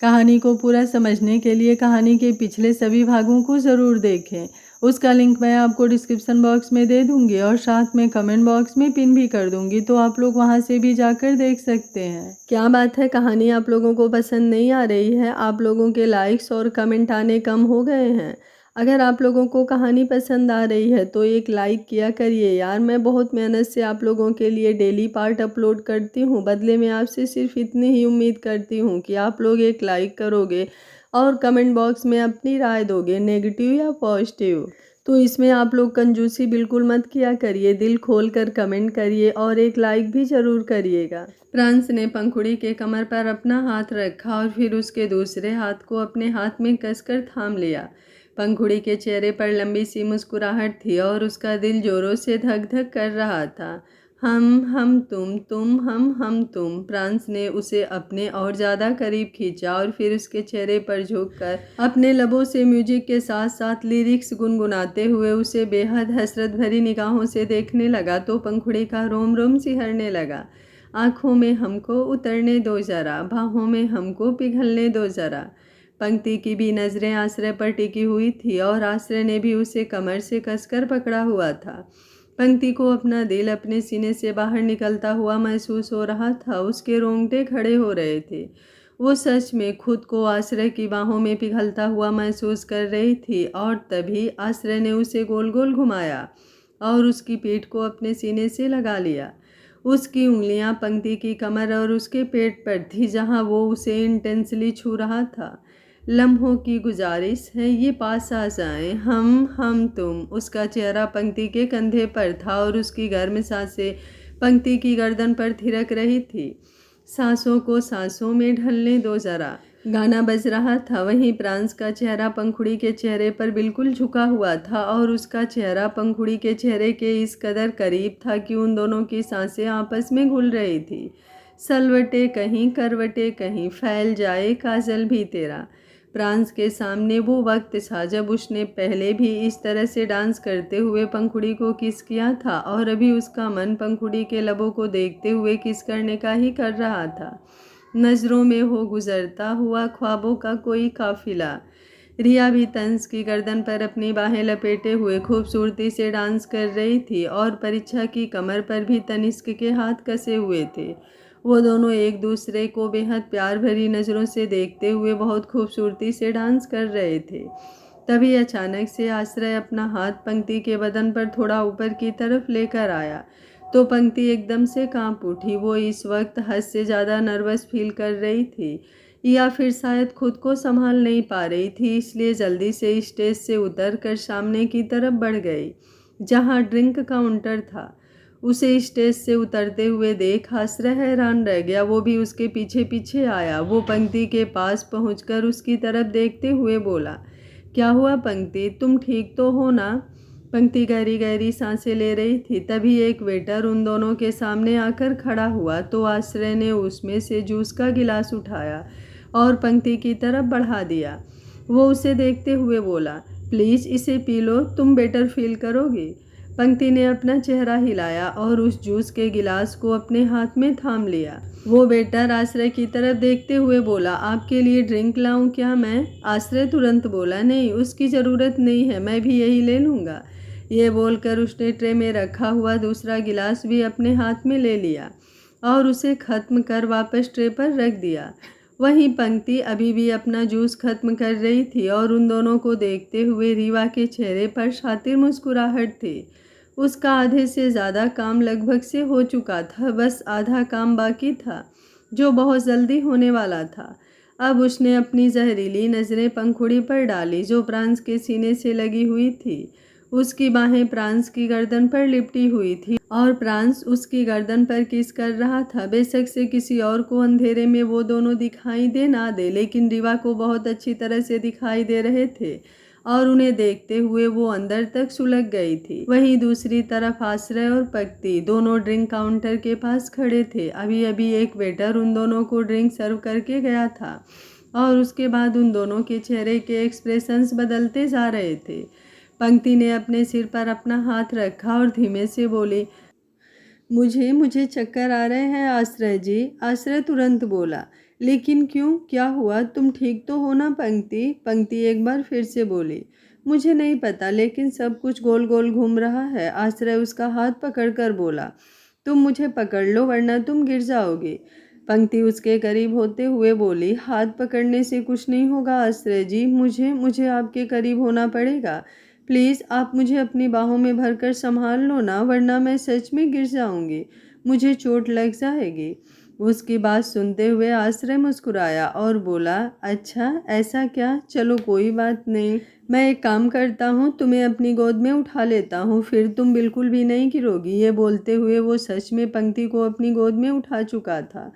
कहानी को पूरा समझने के लिए कहानी के पिछले सभी भागों को ज़रूर देखें। उसका लिंक मैं आपको डिस्क्रिप्शन बॉक्स में दे दूंगी और साथ में कमेंट बॉक्स में पिन भी कर दूंगी, तो आप लोग वहां से भी जाकर देख सकते हैं। क्या बात है, कहानी आप लोगों को पसंद नहीं आ रही है? आप लोगों के लाइक्स और कमेंट आने कम हो गए हैं? अगर आप लोगों को कहानी पसंद आ रही है तो एक लाइक किया करिए यार। मैं बहुत मेहनत से आप लोगों के लिए डेली पार्ट अपलोड करती हूँ, बदले में आपसे सिर्फ इतनी ही उम्मीद करती हूँ कि आप लोग एक लाइक करोगे और कमेंट बॉक्स में अपनी राय दोगे, नेगेटिव या पॉजिटिव। तो इसमें आप लोग कंजूसी बिल्कुल मत किया करिए, दिल खोल कर कमेंट करिए और एक लाइक भी ज़रूर करिएगा। प्रांस ने पंखुड़ी के कमर पर अपना हाथ रखा और फिर उसके दूसरे हाथ को अपने हाथ में कसकर थाम लिया। पंखुड़ी के चेहरे पर लंबी सी मुस्कुराहट थी और उसका दिल जोरों से धक धक कर रहा था। हम तुम हम तुम। प्रांस ने उसे अपने और ज़्यादा करीब खींचा और फिर उसके चेहरे पर झुककर अपने लबों से म्यूजिक के साथ साथ लिरिक्स गुनगुनाते हुए उसे बेहद हसरत भरी निगाहों से देखने लगा तो पंखुड़ी का रोम रोम सिहरने लगा। आँखों में हमको उतरने दो ज़रा, बाहों में हमको पिघलने दो ज़रा। पंक्ति की भी नज़रें आश्रय पर टिकी हुई थी और आश्रय ने भी उसे कमर से कसकर पकड़ा हुआ था। पंक्ति को अपना दिल अपने सीने से बाहर निकलता हुआ महसूस हो रहा था। उसके रोंगटे खड़े हो रहे थे। वो सच में खुद को आश्रय की बाहों में पिघलता हुआ महसूस कर रही थी और तभी आश्रय ने उसे गोल गोल घुमाया और उसकी पीठ को अपने सीने से लगा लिया। उसकी उंगलियां पंक्ति की कमर और उसके पेट पर थी जहां वो उसे इंटेंसली छू रहा था। लम्हों की गुजारिश है, ये पास आ जाएं, हम तुम। उसका चेहरा पंक्ति के कंधे पर था और उसकी गर्म सांसें पंक्ति की गर्दन पर थिरक रही थी। सांसों को सांसों में ढलने दो ज़रा। गाना बज रहा था, वहीं प्रांस का चेहरा पंखुड़ी के चेहरे पर बिल्कुल झुका हुआ था और उसका चेहरा पंखुड़ी के चेहरे के इस कदर करीब था कि उन दोनों की सांसें आपस में घुल रही थी। सलवटे कहीं करवटे कहीं, फैल जाए काजल भी तेरा। प्रांस के सामने वो वक्त था जब उसने पहले भी इस तरह से डांस करते हुए पंखुड़ी को किस किया था और अभी उसका मन पंखुड़ी के लबों को देखते हुए किस करने का ही कर रहा था। नज़रों में हो गुजरता हुआ ख्वाबों का कोई काफिला। रिया भी तंस की गर्दन पर अपनी बाहें लपेटे हुए खूबसूरती से डांस कर रही थी और परीक्षा की कमर पर भी तनिष्क के हाथ कसे हुए थे। वो दोनों एक दूसरे को बेहद प्यार भरी नज़रों से देखते हुए बहुत खूबसूरती से डांस कर रहे थे। तभी अचानक से आश्रय अपना हाथ पंक्ति के बदन पर थोड़ा ऊपर की तरफ लेकर आया तो पंक्ति एकदम से कांप उठी। वो इस वक्त हद से ज़्यादा नर्वस फील कर रही थी या फिर शायद खुद को संभाल नहीं पा रही थी, इसलिए जल्दी से स्टेज से उतरकर सामने की तरफ बढ़ गई जहां ड्रिंक काउंटर था। उसे स्टेज से उतरते हुए देख आश्रय हैरान रह गया। वो भी उसके पीछे पीछे आया। वो पंक्ति के पास पहुंचकर उसकी तरफ देखते हुए बोला, क्या हुआ पंक्ति, तुम ठीक तो हो ना? पंक्ति गहरी गहरी सांसें ले रही थी। तभी एक वेटर उन दोनों के सामने आकर खड़ा हुआ तो आश्रय ने उसमें से जूस का गिलास उठाया और पंक्ति की तरफ बढ़ा दिया। वो उसे देखते हुए बोला, प्लीज़ इसे पी लो, तुम बेटर फील करोगे। पंक्ति ने अपना चेहरा हिलाया और उस जूस के गिलास को अपने हाथ में थाम लिया। वो वेटर आश्रय की तरफ देखते हुए बोला, आपके लिए ड्रिंक लाऊं क्या मैं? आश्रय तुरंत बोला, नहीं उसकी ज़रूरत नहीं है, मैं भी यही ले लूँगा। ये बोलकर उसने ट्रे में रखा हुआ दूसरा गिलास भी अपने हाथ में ले लिया और उसे ख़त्म कर वापस ट्रे पर रख दिया। वहीं पंक्ति अभी भी अपना जूस खत्म कर रही थी और उन दोनों को देखते हुए रीवा के चेहरे पर शातिर मुस्कुराहट थी। उसका आधे से ज़्यादा काम लगभग से हो चुका था, बस आधा काम बाकी था जो बहुत जल्दी होने वाला था। अब उसने अपनी जहरीली नज़रें पंखुड़ी पर डाली जो प्रांस के सीने से लगी हुई थी। उसकी बाहें प्रांस की गर्दन पर लिपटी हुई थी और प्रांस उसकी गर्दन पर किस कर रहा था। बेशक से किसी और को अंधेरे में वो दोनों दिखाई दे ना दे, लेकिन रीवा को बहुत अच्छी तरह से दिखाई दे रहे थे और उन्हें देखते हुए वो अंदर तक सुलग गई थी। वहीं दूसरी तरफ आश्रय और पंक्ति दोनों ड्रिंक काउंटर के पास खड़े थे। अभी अभी एक वेटर उन दोनों को ड्रिंक सर्व करके गया था और उसके बाद उन दोनों के चेहरे के एक्सप्रेशंस बदलते जा रहे थे। पंक्ति ने अपने सिर पर अपना हाथ रखा और धीमे से बोली, मुझे चक्कर आ रहे हैं आश्रय जी। आश्रय तुरंत बोला, लेकिन क्यों, क्या हुआ? तुम ठीक तो हो ना पंक्ति? पंक्ति एक बार फिर से बोली। मुझे नहीं पता, लेकिन सब कुछ गोल गोल घूम रहा है। आश्रय उसका हाथ पकड़कर बोला। तुम मुझे पकड़ लो वरना तुम गिर जाओगी। पंक्ति उसके करीब होते हुए बोली, हाथ पकड़ने से कुछ नहीं होगा आश्रय जी, मुझे आपके करीब होना पड़ेगा। प्लीज़ आप मुझे अपनी बाहों में भरकर संभाल लो ना, वरना मैं सच में गिर जाऊंगी, मुझे चोट लग जाएगी। उसकी बात सुनते हुए आश्रय मुस्कुराया और बोला, अच्छा ऐसा क्या, चलो कोई बात नहीं, मैं एक काम करता हूँ, तुम्हें अपनी गोद में उठा लेता हूँ, फिर तुम बिल्कुल भी नहीं गिरोगी। ये बोलते हुए वो सच में पंक्ति को अपनी गोद में उठा चुका था।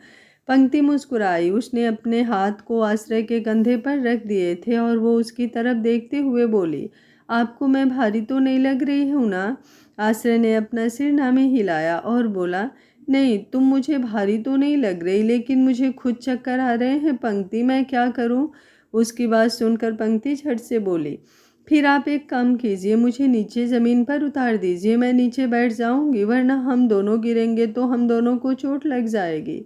पंक्ति मुस्कुराई। उसने अपने हाथ को आश्रय के कंधे पर रख दिए थे और वो उसकी तरफ देखते हुए बोली, आपको मैं भारी तो नहीं लग रही हूँ ना? आश्रय ने अपना सिर ना में हिलाया और बोला, नहीं तुम मुझे भारी तो नहीं लग रही, लेकिन मुझे खुद चक्कर आ रहे हैं पंक्ति, मैं क्या करूं? उसकी बात सुनकर पंक्ति झट से बोली, फिर आप एक काम कीजिए, मुझे नीचे ज़मीन पर उतार दीजिए, मैं नीचे बैठ जाऊंगी, वरना हम दोनों गिरेंगे तो हम दोनों को चोट लग जाएगी।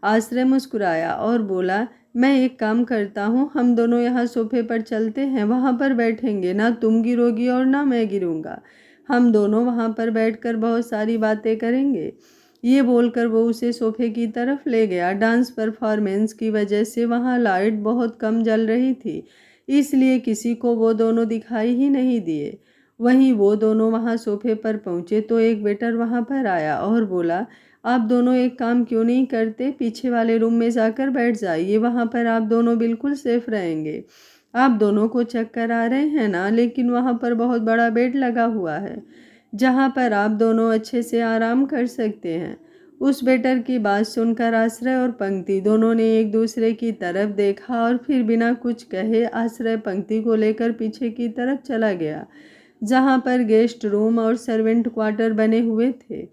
आश्रय मुस्कुराया और बोला, मैं एक काम करता हूँ, हम दोनों यहाँ सोफे पर चलते हैं, वहाँ पर बैठेंगे, ना तुम गिरोगी और ना मैं गिरूंगा, हम दोनों वहाँ पर बैठकर बहुत सारी बातें करेंगे। ये बोलकर वो उसे सोफे की तरफ ले गया। डांस परफॉर्मेंस की वजह से वहाँ लाइट बहुत कम जल रही थी, इसलिए किसी को वो दोनों दिखाई ही नहीं दिए। वहीं वो दोनों वहाँ सोफे पर पहुँचे तो एक वेटर वहाँ पर आया और बोला, आप दोनों एक काम क्यों नहीं करते, पीछे वाले रूम में जाकर बैठ जाइए, वहाँ पर आप दोनों बिल्कुल सेफ रहेंगे। आप दोनों को चक्कर आ रहे हैं ना, लेकिन वहाँ पर बहुत बड़ा बेड लगा हुआ है जहाँ पर आप दोनों अच्छे से आराम कर सकते हैं। उस वेटर की बात सुनकर आश्रय और पंक्ति दोनों ने एक दूसरे की तरफ देखा और फिर बिना कुछ कहे आश्रय पंक्ति को लेकर पीछे की तरफ चला गया, जहाँ पर गेस्ट रूम और सर्वेंट क्वार्टर बने हुए थे।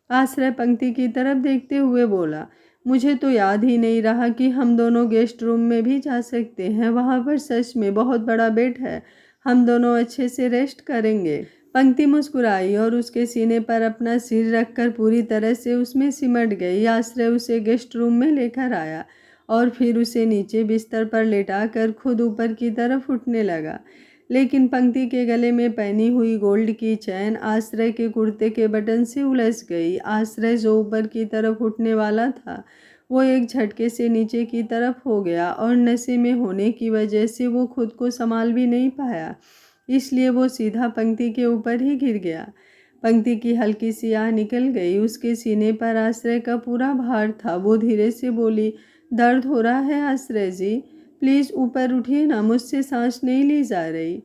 आश्रय पंक्ति की तरफ देखते हुए बोला, मुझे तो याद ही नहीं रहा कि हम दोनों गेस्ट रूम में भी जा सकते हैं, वहाँ पर सच में बहुत बड़ा बेड है, हम दोनों अच्छे से रेस्ट करेंगे। पंक्ति मुस्कुराई और उसके सीने पर अपना सिर रखकर पूरी तरह से उसमें सिमट गई। आश्रय उसे गेस्ट रूम में लेकर आया और फिर उसे नीचे बिस्तर पर लेटाकर खुद ऊपर की तरफ उठने लगा, लेकिन पंक्ति के गले में पहनी हुई गोल्ड की चैन आश्रय के कुर्ते के बटन से उलझ गई। आश्रय जो ऊपर की तरफ उठने वाला था वो एक झटके से नीचे की तरफ हो गया और नशे में होने की वजह से वो खुद को संभाल भी नहीं पाया, इसलिए वो सीधा पंक्ति के ऊपर ही गिर गया। पंक्ति की हल्की सी आह निकल गई। उसके सीने पर आश्रय का पूरा भार था। वो धीरे से बोली, दर्द हो रहा है आश्रय जी, प्लीज़ ऊपर उठिए ना, मुझसे सांस नहीं ली जा रही।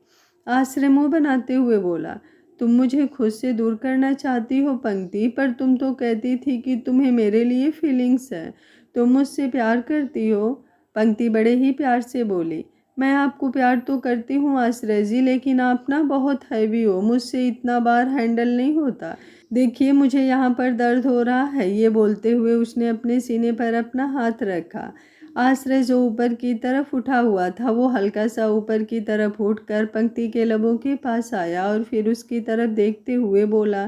आश्रय मुँह बनाते हुए बोला, तुम मुझे खुद से दूर करना चाहती हो पंक्ति, पर तुम तो कहती थी कि तुम्हें मेरे लिए फीलिंग्स है, तुम मुझसे प्यार करती हो। पंक्ति बड़े ही प्यार से बोली, मैं आपको प्यार तो करती हूँ आश्रय जी, लेकिन आप ना बहुत हैवी हो, मुझसे इतना बार हैंडल नहीं होता, देखिए मुझे यहाँ पर दर्द हो रहा है। ये बोलते हुए उसने अपने सीने पर अपना हाथ रखा। आश्रय जो ऊपर की तरफ उठा हुआ था वो हल्का सा ऊपर की तरफ उठकर पंक्ति के लबों के पास आया और फिर उसकी तरफ देखते हुए बोला,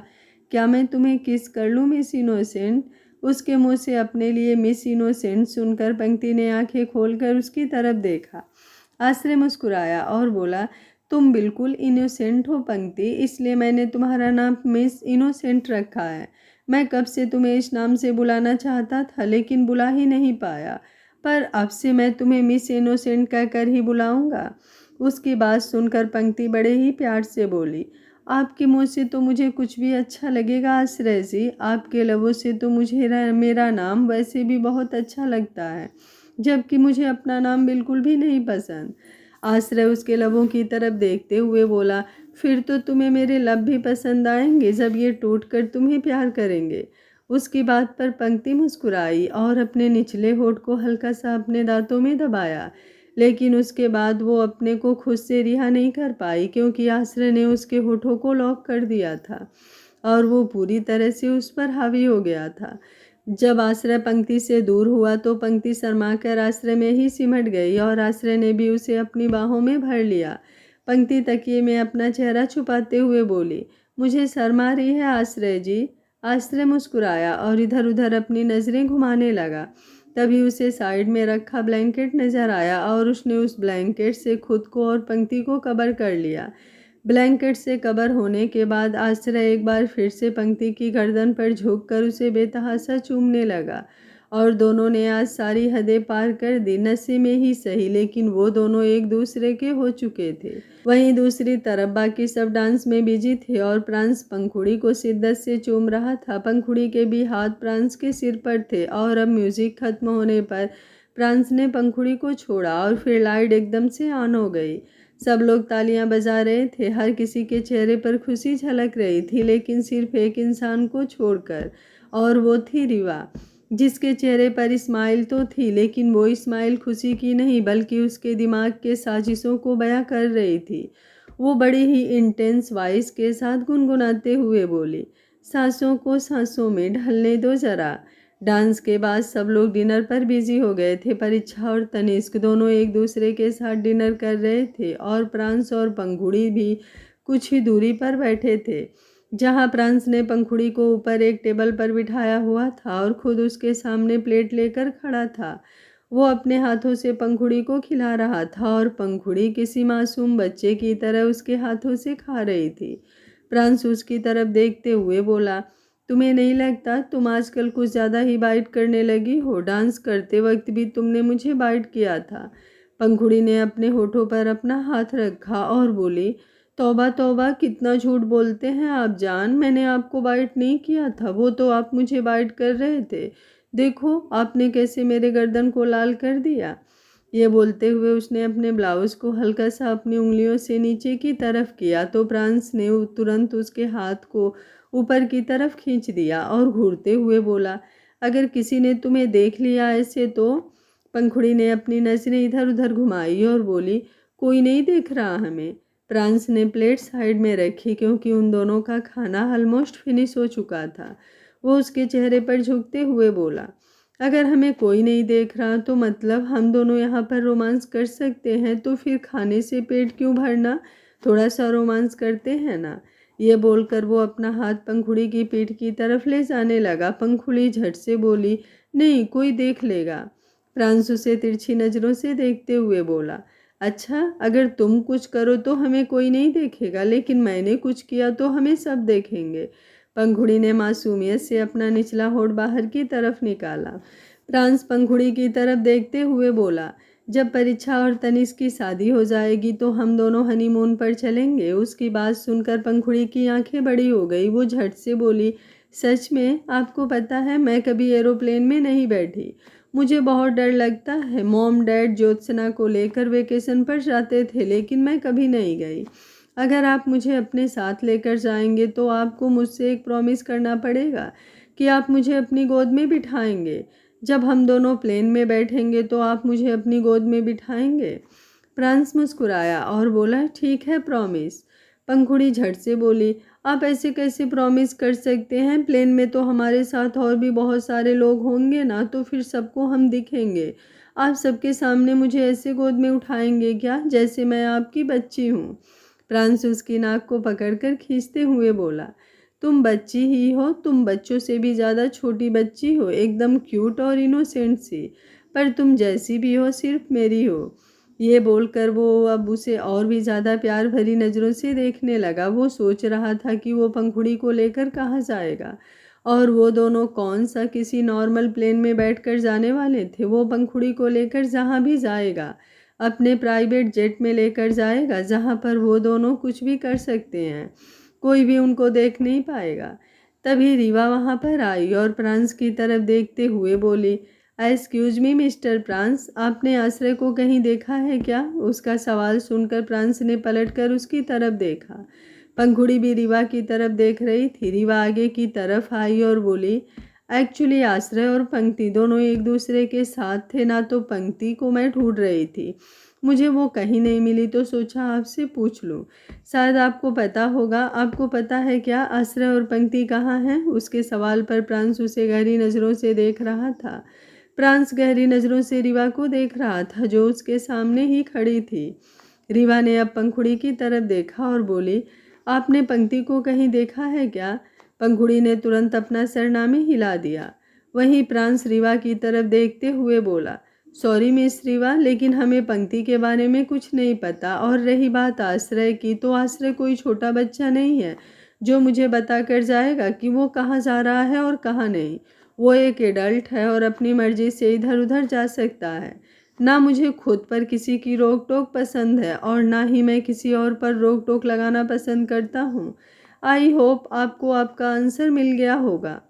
क्या मैं तुम्हें किस कर लूँ मिस इनोसेंट? उसके मुँह से अपने लिए मिस इनोसेंट सुनकर पंक्ति ने आंखें खोलकर उसकी तरफ देखा। आश्रय मुस्कुराया और बोला, तुम बिल्कुल इनोसेंट हो पंक्ति, इसलिए मैंने तुम्हारा नाम मिस इनोसेंट रखा है। मैं कब से तुम्हें इस नाम से बुलाना चाहता था, लेकिन बुला ही नहीं पाया, पर अब से मैं तुम्हें मिस इनोसेंट कहकर ही बुलाऊंगा। उसकी बात सुनकर पंक्ति बड़े ही प्यार से बोली, आपके मुँह से तो मुझे कुछ भी अच्छा लगेगा आश्रय जी, आपके लबों से तो मुझे मेरा नाम वैसे भी बहुत अच्छा लगता है, जबकि मुझे अपना नाम बिल्कुल भी नहीं पसंद। आश्रय उसके लबों की तरफ देखते हुए बोला, फिर तो तुम्हें मेरे लब भी पसंद आएंगे जब ये टूटकर तुम्हें प्यार करेंगे। उसकी बात पर पंक्ति मुस्कुराई और अपने निचले होठ को हल्का सा अपने दांतों में दबाया, लेकिन उसके बाद वो अपने को खुद से रिहा नहीं कर पाई, क्योंकि आश्रय ने उसके होठों को लॉक कर दिया था और वो पूरी तरह से उस पर हावी हो गया था। जब आश्रय पंक्ति से दूर हुआ तो पंक्ति शर्माकर आश्रय में ही सिमट गई और आश्रय ने भी उसे अपनी बाहों में भर लिया। पंक्ति तकिए में अपना चेहरा छुपाते हुए बोली, मुझे शर्म आ रही है आश्रय जी। आश्रय मुस्कुराया और इधर उधर अपनी नज़रें घुमाने लगा। तभी उसे साइड में रखा ब्लैंकेट नजर आया और उसने उस ब्लैंकेट से खुद को और पंक्ति को कवर कर लिया। ब्लैंकेट से कवर होने के बाद आश्रय एक बार फिर से पंक्ति की गर्दन पर झुककर उसे बेतहाशा चूमने लगा और दोनों ने आज सारी हदें पार कर दी। नशे में ही सही, लेकिन वो दोनों एक दूसरे के हो चुके थे। वहीं दूसरी तरफ बाकी सब डांस में बिजी थे और प्रांस पंखुड़ी को शिद्दत से चूम रहा था। पंखुड़ी के भी हाथ प्रांस के सिर पर थे और अब म्यूजिक खत्म होने पर प्रांस ने पंखुड़ी को छोड़ा और फिर लाइट एकदम से ऑन हो गई। सब लोग तालियां बजा रहे थे। हर किसी के चेहरे पर खुशी झलक रही थी, लेकिन सिर्फ एक इंसान को छोड़कर, और वो थी रीवा, जिसके चेहरे पर स्माइल तो थी, लेकिन वो स्माइल खुशी की नहीं बल्कि उसके दिमाग के साजिशों को बयां कर रही थी। वो बड़ी ही इंटेंस वॉइस के साथ गुनगुनाते हुए बोली, सांसों को सांसों में ढलने दो जरा। डांस के बाद सब लोग डिनर पर बिजी हो गए थे। परीक्षा और तनिष्क दोनों एक दूसरे के साथ डिनर कर रहे थे और प्रांस और पंखुड़ी भी कुछ ही दूरी पर बैठे थे, जहां प्रांस ने पंखुड़ी को ऊपर एक टेबल पर बिठाया हुआ था और खुद उसके सामने प्लेट लेकर खड़ा था। वो अपने हाथों से पंखुड़ी को खिला रहा था और पंखुड़ी किसी मासूम बच्चे की तरह उसके हाथों से खा रही थी। प्रांस उसकी तरफ देखते हुए बोला, तुम्हें नहीं लगता तुम आजकल कुछ ज़्यादा ही बाइट करने लगी हो? डांस करते वक्त भी तुमने मुझे बाइट किया था। पंखुड़ी ने अपने होठों पर अपना हाथ रखा और बोली, तौबा तौबा, कितना झूठ बोलते हैं आप जान। मैंने आपको बाइट नहीं किया था, वो तो आप मुझे बाइट कर रहे थे। देखो आपने कैसे मेरे गर्दन को लाल कर दिया। ये बोलते हुए उसने अपने ब्लाउज को हल्का सा अपनी उंगलियों से नीचे की तरफ किया तो प्रांस ने तुरंत उसके हाथ को ऊपर की तरफ खींच दिया और घूरते हुए बोला, अगर किसी ने तुम्हें देख लिया ऐसे तो? पंखुड़ी ने अपनी नजरें इधर उधर घुमाई और बोली, कोई नहीं देख रहा हमें। प्रांस ने प्लेट साइड में रखी क्योंकि उन दोनों का खाना ऑलमोस्ट फिनिश हो चुका था। वो उसके चेहरे पर झुकते हुए बोला, अगर हमें कोई नहीं देख रहा तो मतलब हम दोनों यहाँ पर रोमांस कर सकते हैं, तो फिर खाने से पेट क्यों भरना, थोड़ा सा रोमांस करते हैं ना। ये बोलकर वो अपना हाथ पंखुड़ी की पीठ की तरफ ले जाने लगा। पंखुड़ी झट से बोली, नहीं कोई देख लेगा। प्रांस उसे तिरछी नज़रों से देखते हुए बोला, अच्छा अगर तुम कुछ करो तो हमें कोई नहीं देखेगा, लेकिन मैंने कुछ किया तो हमें सब देखेंगे। पंखुड़ी ने मासूमियत से अपना निचला होठ बाहर की तरफ निकाला। प्रांस पंखुड़ी की तरफ देखते हुए बोला, जब परीक्षा और तनिष्क की शादी हो जाएगी तो हम दोनों हनीमून पर चलेंगे। उसकी बात सुनकर पंखुड़ी की आंखें बड़ी हो गई। वो झट से बोली, सच में? आपको पता है मैं कभी एरोप्लेन में नहीं बैठी, मुझे बहुत डर लगता है। मॉम डैड ज्योत्सना को लेकर वेकेशन पर जाते थे, लेकिन मैं कभी नहीं गई। अगर आप मुझे अपने साथ लेकर जाएंगे तो आपको मुझसे एक प्रॉमिस करना पड़ेगा कि आप मुझे अपनी गोद में बिठाएंगे। जब हम दोनों प्लेन में बैठेंगे तो आप मुझे अपनी गोद में बिठाएंगे। प्रांस मुस्कुराया और बोला, ठीक है प्रॉमिस। पंखुड़ी झट से बोली, आप ऐसे कैसे प्रॉमिस कर सकते हैं? प्लेन में तो हमारे साथ और भी बहुत सारे लोग होंगे ना, तो फिर सबको हम दिखेंगे। आप सबके सामने मुझे ऐसे गोद में उठाएंगे क्या जैसे मैं आपकी बच्ची हूँ? प्रांस उसकी नाक को पकड़कर खींचते हुए बोला, तुम बच्ची ही हो, तुम बच्चों से भी ज़्यादा छोटी बच्ची हो, एकदम क्यूट और इनोसेंट सी, पर तुम जैसी भी हो सिर्फ मेरी हो। ये बोलकर वो अब उसे और भी ज़्यादा प्यार भरी नज़रों से देखने लगा। वो सोच रहा था कि वो पंखुड़ी को लेकर कहाँ जाएगा और वो दोनों कौन सा किसी नॉर्मल प्लेन में बैठकर जाने वाले थे। वो पंखुड़ी को लेकर जहाँ भी जाएगा अपने प्राइवेट जेट में लेकर जाएगा, जहाँ पर वो दोनों कुछ भी कर सकते हैं, कोई भी उनको देख नहीं पाएगा। तभी रीवा वहाँ पर आई और प्रांस की तरफ देखते हुए बोली, एक्सक्यूज मी मिस्टर प्रांस, आपने आश्रय को कहीं देखा है क्या? उसका सवाल सुनकर प्रांस ने पलटकर उसकी तरफ देखा। पंखुड़ी भी रीवा की तरफ देख रही थी। रीवा आगे की तरफ आई और बोली, एक्चुअली आश्रय और पंक्ति दोनों एक दूसरे के साथ थे ना, तो पंक्ति को मैं ढूंढ रही थी, मुझे वो कहीं नहीं मिली तो सोचा आपसे पूछ लूँ, शायद आपको पता होगा। आपको पता है क्या आश्रय और पंक्ति कहाँ हैं? उसके सवाल पर प्रांस उसे गहरी नज़रों से देख रहा था। प्रांस गहरी नज़रों से रीवा को देख रहा था जो उसके सामने ही खड़ी थी। रीवा ने अब पंखुड़ी की तरफ देखा और बोली, आपने पंक्ति को कहीं देखा है क्या? पंखुड़ी ने तुरंत अपना सरनामे हिला दिया। वहीं प्रांस रीवा की तरफ देखते हुए बोला, सॉरी मिस रीवा, लेकिन हमें पंक्ति के बारे में कुछ नहीं पता। और रही बात आश्रय की, तो आश्रय कोई छोटा बच्चा नहीं है जो मुझे बता कर जाएगा कि वो कहाँ जा रहा है और कहाँ नहीं। वो एक एडल्ट है और अपनी मर्जी से इधर उधर जा सकता है। ना मुझे खुद पर किसी की रोक टोक पसंद है और ना ही मैं किसी और पर रोक टोक लगाना पसंद करता हूँ। आई होप आपको आपका आंसर मिल गया होगा।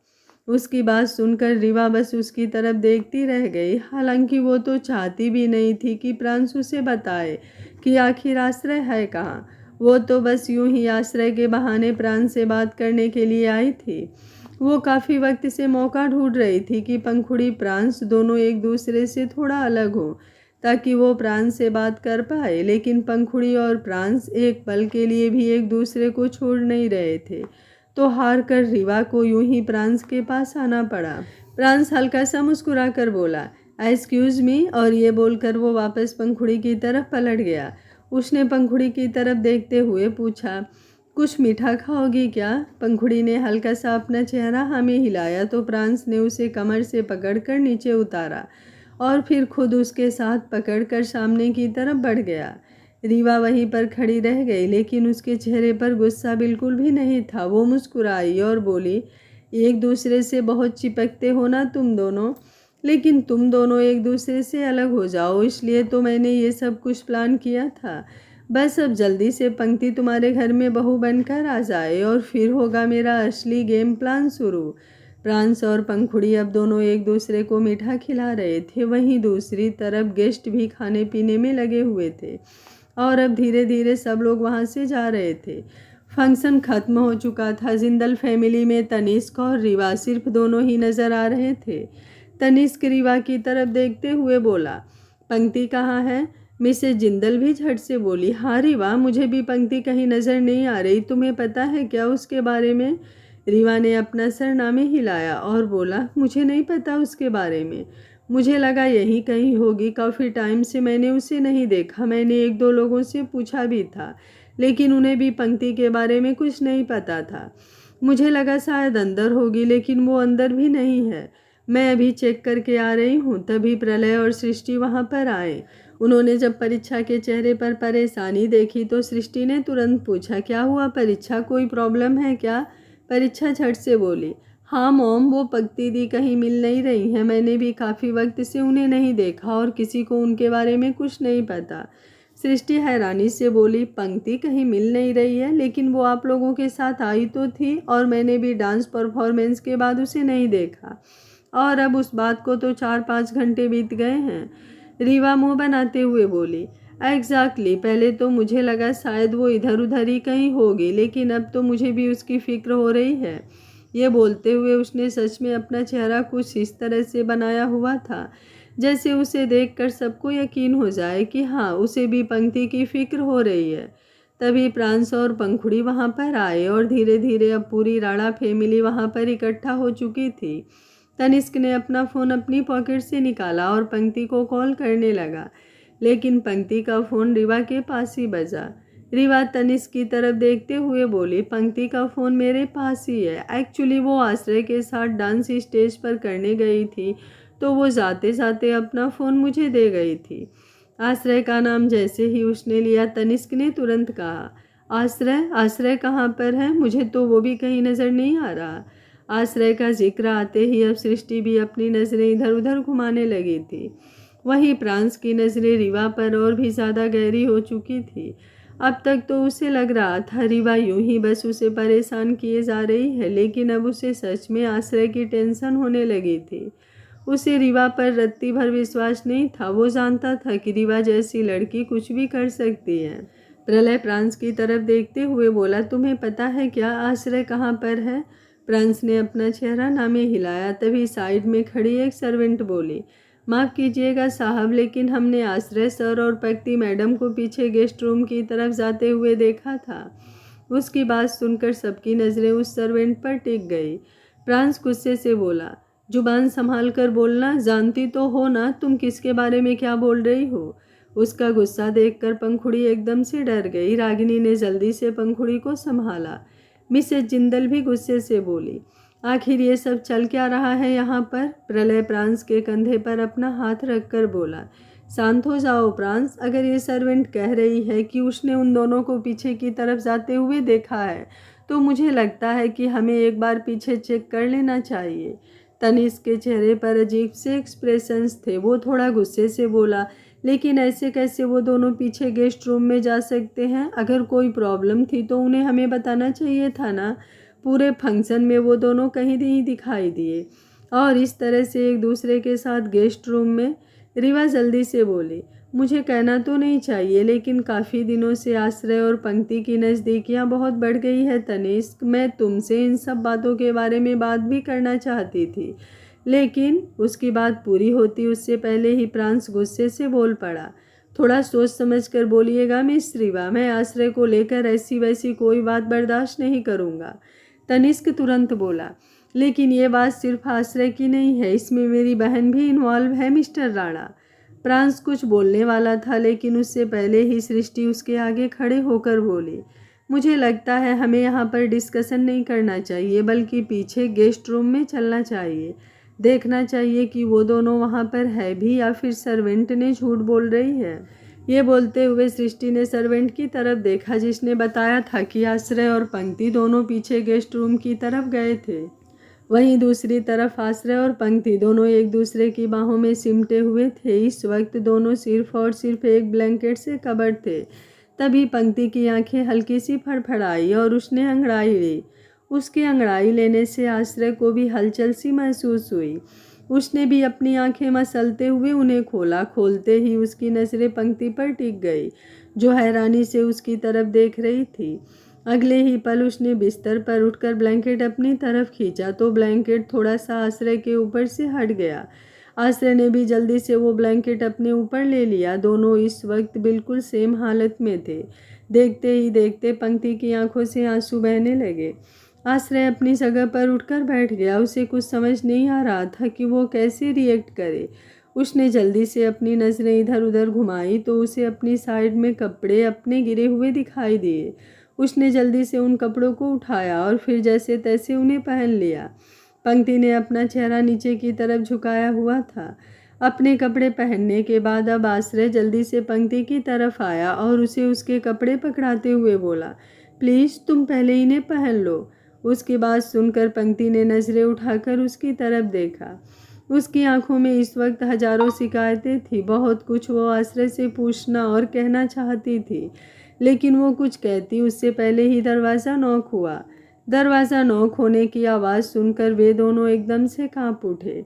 उसकी बात सुनकर रीवा बस उसकी तरफ देखती रह गई। हालांकि वो तो चाहती भी नहीं थी कि प्रांस उसे बताए कि आखिर आश्रय है कहाँ। वो तो बस यूं ही आश्रय के बहाने प्रांस से बात करने के लिए आई थी। वो काफ़ी वक्त से मौका ढूंढ रही थी कि पंखुड़ी प्रांस दोनों एक दूसरे से थोड़ा अलग हो, ताकि वो प्रांस से बात कर पाए। लेकिन पंखुड़ी और प्रांस एक पल के लिए भी एक दूसरे को छोड़ नहीं रहे थे। तो हार कर रीवा को यूं ही प्रांस के पास आना पड़ा। प्रांस हल्का सा मुस्कुरा कर बोला, एक्सक्यूज़ मी, और ये बोलकर वो वापस पंखुड़ी की तरफ पलट गया। उसने पंखुड़ी की तरफ देखते हुए पूछा, कुछ मीठा खाओगी क्या? पंखुड़ी ने हल्का सा अपना चेहरा हाँ में हिलाया तो प्रांस ने उसे कमर से पकड़कर नीचे उतारा और फिर खुद उसके साथ पकड़कर सामने की तरफ बढ़ गया। रीवा वहीं पर खड़ी रह गई, लेकिन उसके चेहरे पर गुस्सा बिल्कुल भी नहीं था। वो मुस्कुराई और बोली, एक दूसरे से बहुत चिपकते हो ना तुम दोनों, लेकिन तुम दोनों एक दूसरे से अलग हो जाओ, इसलिए तो मैंने ये सब कुछ प्लान किया था। बस अब जल्दी से पंक्ति तुम्हारे घर में बहू बनकर आ जाए और फिर होगा मेरा असली गेम प्लान शुरू। प्रांस और पंखुड़ी अब दोनों एक दूसरे को मीठा खिला रहे थे। वहीं दूसरी तरफ गेस्ट भी खाने पीने में लगे हुए थे और अब धीरे धीरे सब लोग वहां से जा रहे थे। फंक्शन खत्म हो चुका था। जिंदल फैमिली में तनिष्क और रीवा सिर्फ दोनों ही नजर आ रहे थे। तनिष्क रीवा की तरफ देखते हुए बोला, पंक्ति कहाँ है? मिसेज जिंदल भी झट से बोली, हाँ रीवा, मुझे भी पंक्ति कहीं नजर नहीं आ रही। तुम्हें पता है क्या उसके बारे में? रीवा ने अपना सर नामे हिलाया और बोला, मुझे नहीं पता उसके बारे में। मुझे लगा यही कहीं होगी। काफ़ी टाइम से मैंने उसे नहीं देखा। मैंने एक दो लोगों से पूछा भी था, लेकिन उन्हें भी पंक्ति के बारे में कुछ नहीं पता था। मुझे लगा शायद अंदर होगी, लेकिन वो अंदर भी नहीं है। मैं अभी चेक करके आ रही हूँ। तभी प्रलय और सृष्टि वहाँ पर आए। उन्होंने जब परीक्षा के चेहरे पर परेशानी देखी तो सृष्टि ने तुरंत पूछा, क्या हुआ परीक्षा, कोई प्रॉब्लम है क्या? परीक्षा झट से बोली, हाँ मॉम, वो पंक्ति दी कहीं मिल नहीं रही हैं। मैंने भी काफ़ी वक्त से उन्हें नहीं देखा और किसी को उनके बारे में कुछ नहीं पता। सृष्टि हैरानी से बोली, पंक्ति कहीं मिल नहीं रही है, लेकिन वो आप लोगों के साथ आई तो थी और मैंने भी डांस परफॉर्मेंस के बाद उसे नहीं देखा और अब उस बात को तो 4-5 घंटे बीत गए हैं। रीवा मुंह बनाते हुए बोली, एग्जैक्टली, पहले तो मुझे लगा शायद वो इधर उधर ही कहीं होगी, लेकिन अब तो मुझे भी उसकी फिक्र हो रही है। ये बोलते हुए उसने सच में अपना चेहरा कुछ इस तरह से बनाया हुआ था जैसे उसे देखकर सबको यकीन हो जाए कि हाँ, उसे भी पंक्ति की फिक्र हो रही है। तभी प्रांस और पंखुड़ी वहाँ पर आए और धीरे धीरे अब पूरी राणा फैमिली वहाँ पर इकट्ठा हो चुकी थी। तनिष्क ने अपना फ़ोन अपनी पॉकेट से निकाला और पंक्ति को कॉल करने लगा, लेकिन पंक्ति का फ़ोन रीवा के पास ही बजा। रीवा तनिष्क की तरफ देखते हुए बोली, पंक्ति का फ़ोन मेरे पास ही है। एक्चुअली वो आश्रय के साथ डांस स्टेज पर करने गई थी, तो वो जाते जाते अपना फ़ोन मुझे दे गई थी। आश्रय का नाम जैसे ही उसने लिया, तनिष्क ने तुरंत कहा, आश्रय? आश्रय कहाँ पर है? मुझे तो वो भी कहीं नज़र नहीं आ रहा। आश्रय का जिक्र आते ही अब सृष्टि भी अपनी नज़रें इधर उधर घुमाने लगी थी। वहीं प्रांस की नज़रें रीवा पर और भी ज़्यादा गहरी हो चुकी थी। अब तक तो उसे लग रहा था रीवा यूं ही बस उसे परेशान किए जा रही है, लेकिन अब उसे सच में आश्रय की टेंशन होने लगी थी। उसे रीवा पर रत्ती भर विश्वास नहीं था। वो जानता था कि रीवा जैसी लड़की कुछ भी कर सकती है। प्रलय प्रांस की तरफ देखते हुए बोला, तुम्हें पता है क्या आश्रय कहाँ पर है? प्रांस ने अपना चेहरा नामे हिलाया। तभी साइड में खड़ी एक सर्वेंट बोली, माफ़ कीजिएगा साहब, लेकिन हमने आश्रय सर और पंक्ति मैडम को पीछे गेस्ट रूम की तरफ जाते हुए देखा था। उसकी बात सुनकर सबकी नज़रें उस सर्वेंट पर टिक गई। प्रांस गुस्से से बोला, जुबान संभाल कर बोलना, जानती तो हो ना तुम किसके बारे में क्या बोल रही हो? उसका गुस्सा देखकर पंखुड़ी एकदम से डर गई। रागिनी ने जल्दी से पंखुड़ी को संभाला। मिसेज जिंदल भी गुस्से से बोली, आखिर ये सब चल क्या रहा है यहाँ पर? प्रलय प्रांस के कंधे पर अपना हाथ रखकर बोला। शांत हो जाओ प्रांस, अगर ये सर्वेंट कह रही है कि उसने उन दोनों को पीछे की तरफ जाते हुए देखा है तो मुझे लगता है कि हमें एक बार पीछे चेक कर लेना चाहिए। तनिष्क के चेहरे पर अजीब से एक्सप्रेशंस थे। वो थोड़ा गुस्से से बोला, लेकिन ऐसे कैसे वो दोनों पीछे गेस्ट रूम में जा सकते हैं? अगर कोई प्रॉब्लम थी तो उन्हें हमें बताना चाहिए था ना। पूरे फंक्शन में वो दोनों कहीं नहीं दिखाई दिए और इस तरह से एक दूसरे के साथ गेस्ट रूम में। रीवा जल्दी से बोली, मुझे कहना तो नहीं चाहिए लेकिन काफ़ी दिनों से आश्रय और पंक्ति की नज़दीकियाँ बहुत बढ़ गई है तनिष्क। मैं तुमसे इन सब बातों के बारे में बात भी करना चाहती थी, लेकिन उसकी बात पूरी होती उससे पहले ही प्रांस गुस्से से बोल पड़ा। थोड़ा सोच समझ कर बोलिएगा मिस रीवा, मैं आश्रय को लेकर ऐसी वैसी कोई बात बर्दाश्त नहीं करूँगा। तनिष्क तुरंत बोला, लेकिन ये बात सिर्फ आश्रय की नहीं है, इसमें मेरी बहन भी इन्वॉल्व है मिस्टर राणा। प्रांस कुछ बोलने वाला था लेकिन उससे पहले ही सृष्टि उसके आगे खड़े होकर बोली, मुझे लगता है हमें यहाँ पर डिस्कशन नहीं करना चाहिए बल्कि पीछे गेस्ट रूम में चलना चाहिए। देखना चाहिए कि वो दोनों वहाँ पर है भी या फिर सर्वेंट ने झूठ बोल रही है। ये बोलते हुए सृष्टि ने सर्वेंट की तरफ देखा जिसने बताया था कि आश्रय और पंक्ति दोनों पीछे गेस्ट रूम की तरफ गए थे। वहीं दूसरी तरफ आश्रय और पंक्ति दोनों एक दूसरे की बाहों में सिमटे हुए थे। इस वक्त दोनों सिर्फ और सिर्फ एक ब्लैंकेट से कवर थे। तभी पंक्ति की आंखें हल्की सी फड़फड़ाई और उसने अंगड़ाई ली। उसके अंगड़ाई लेने से आश्रय को भी हलचल सी महसूस हुई। उसने भी अपनी आंखें मसलते हुए उन्हें खोला। खोलते ही उसकी नज़रें पंक्ति पर टिक गई जो हैरानी से उसकी तरफ देख रही थी। अगले ही पल उसने बिस्तर पर उठकर ब्लैंकेट अपनी तरफ खींचा तो ब्लैंकेट थोड़ा सा आश्रय के ऊपर से हट गया। आश्रय ने भी जल्दी से वो ब्लैंकेट अपने ऊपर ले लिया। दोनों इस वक्त बिल्कुल सेम हालत में थे। देखते ही देखते पंक्ति की आंखों से आंसू बहने लगे। आश्रय अपनी जगह पर उठकर बैठ गया। उसे कुछ समझ नहीं आ रहा था कि वो कैसे रिएक्ट करे। उसने जल्दी से अपनी नज़रें इधर उधर घुमाई तो उसे अपनी साइड में कपड़े अपने गिरे हुए दिखाई दिए। उसने जल्दी से उन कपड़ों को उठाया और फिर जैसे तैसे उन्हें पहन लिया। पंक्ति ने अपना चेहरा नीचे की तरफ झुकाया हुआ था। अपने कपड़े पहनने के बाद अब आश्रय जल्दी से पंक्ति की तरफ आया और उसे उसके कपड़े पकड़ाते हुए बोला, प्लीज़ तुम पहले इन्हें पहन लो। उसकी बात सुनकर पंक्ति ने नज़रें उठाकर उसकी तरफ देखा। उसकी आंखों में इस वक्त हजारों शिकायतें थी। बहुत कुछ वो आश्रय से पूछना और कहना चाहती थी, लेकिन वो कुछ कहती उससे पहले ही दरवाज़ा नॉक हुआ। दरवाज़ा नॉक होने की आवाज़ सुनकर वे दोनों एकदम से कांप उठे।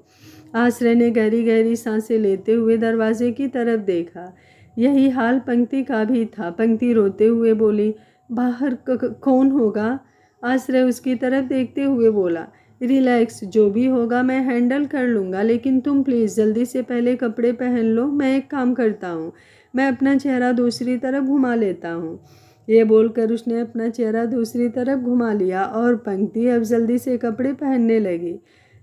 आश्रय ने गहरी गहरी सांसें लेते हुए दरवाजे की तरफ देखा। यही हाल पंक्ति का भी था। पंक्ति रोते हुए बोली, बाहर कौन होगा? आश्रय उसकी तरफ देखते हुए बोला, रिलैक्स, जो भी होगा मैं हैंडल कर लूँगा, लेकिन तुम प्लीज़ जल्दी से पहले कपड़े पहन लो। मैं एक काम करता हूँ, मैं अपना चेहरा दूसरी तरफ घुमा लेता हूँ। ये बोलकर उसने अपना चेहरा दूसरी तरफ घुमा लिया और पंक्ति अब जल्दी से कपड़े पहनने लगी।